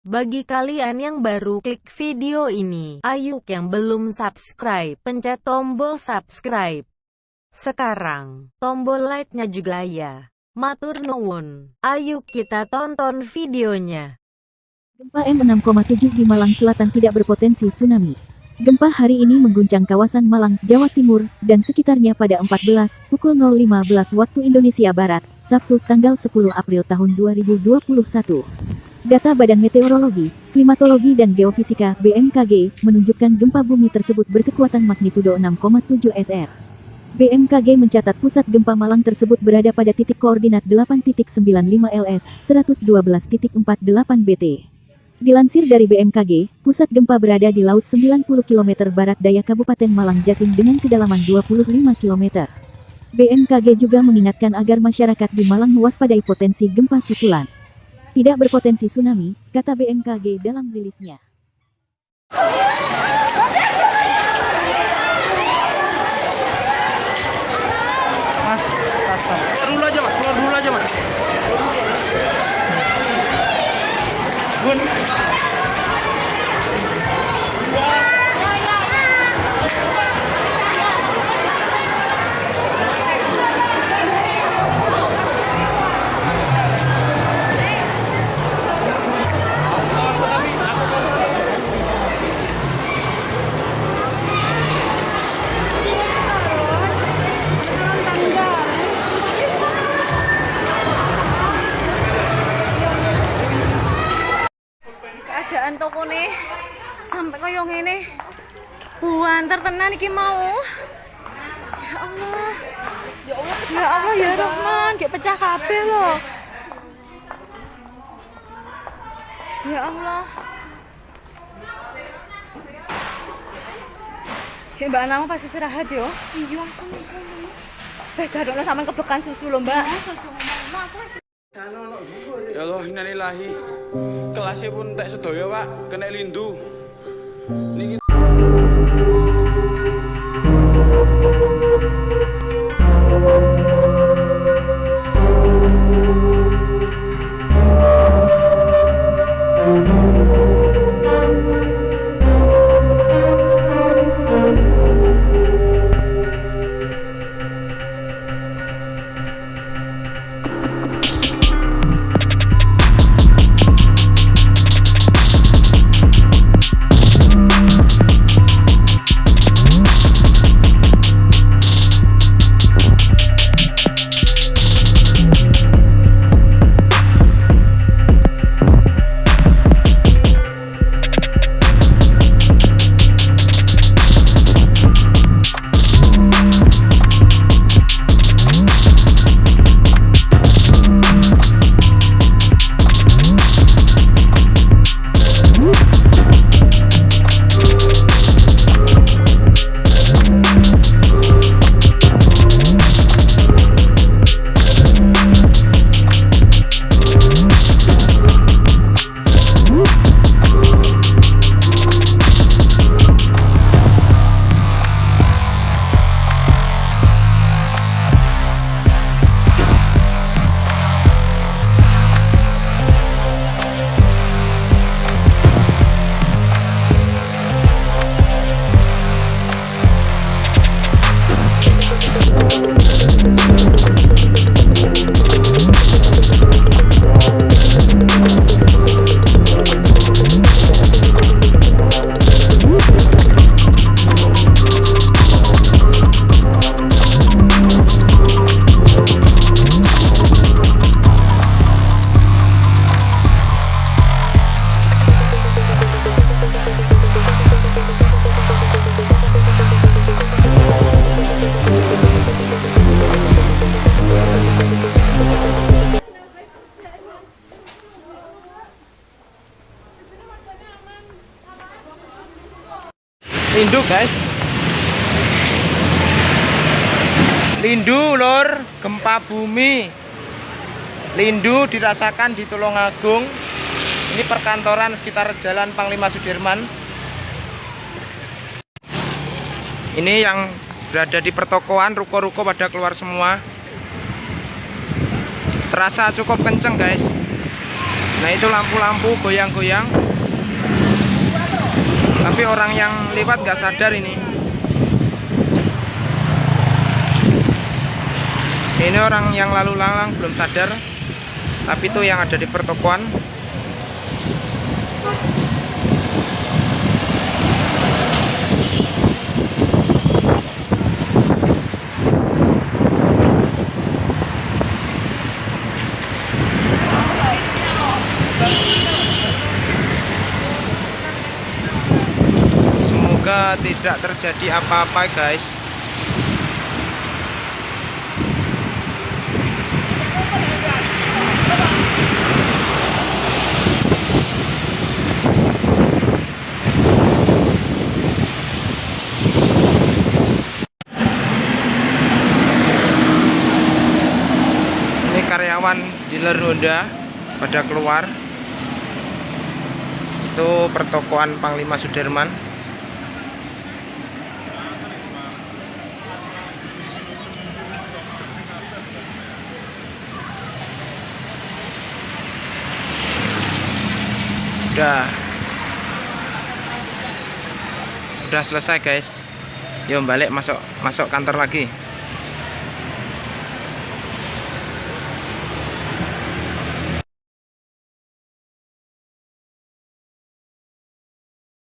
Bagi kalian yang baru klik video ini, ayo yang belum subscribe, pencet tombol subscribe. Sekarang, tombol like-nya juga ya. Matur nuwun. Ayo kita tonton videonya. Gempa M6,7 di Malang Selatan tidak berpotensi tsunami. Gempa hari ini mengguncang kawasan Malang, Jawa Timur, dan sekitarnya pada pukul 0.15 waktu Indonesia Barat, Sabtu tanggal 10 April tahun 2021. Data Badan Meteorologi, Klimatologi dan Geofisika (BMKG) menunjukkan gempa bumi tersebut berkekuatan magnitudo 6,7 SR. BMKG mencatat pusat gempa Malang tersebut berada pada titik koordinat 8.95 LS, 112.48 BT. Dilansir dari BMKG, pusat gempa berada di laut 90 km barat daya Kabupaten Malang Jatim dengan kedalaman 25 km. BMKG juga mengingatkan agar masyarakat di Malang mewaspadai potensi gempa susulan. Tidak berpotensi tsunami, kata BMKG dalam rilisnya. Mas, dulu aja mas, keluar dulu aja mas. Bun. Keadaan toko nih sampai koyo ngene buanter tenan iki mau. Ya Allah ya Rahman, kayak pecah kabeh loh. Ya Allah. Kayak Mbak Anang pasti istirahat yo. Iya aku nih. Jarone sampean kebekan susu lho, Mbak. Ya Allah, innalillahi. Kelasnya pun tak sedaya, Pak. Kena lindu. Niki lindu, guys. Lindu, lor, gempa bumi. Lindu dirasakan di Tulungagung. Ini perkantoran sekitar Jalan Panglima Sudirman. Ini yang berada di pertokoan, ruko-ruko pada keluar semua. Terasa cukup kenceng, guys. Nah itu lampu-lampu goyang-goyang, tapi orang yang lewat nggak sadar ini. Ini orang yang lalu lalang belum sadar, tapi itu yang ada di pertokoan. Semoga tidak terjadi apa-apa guys. Ini karyawan dealer Honda pada keluar. Itu pertokoan Panglima Sudirman. Udah selesai guys. Yuk balik masuk kantor lagi.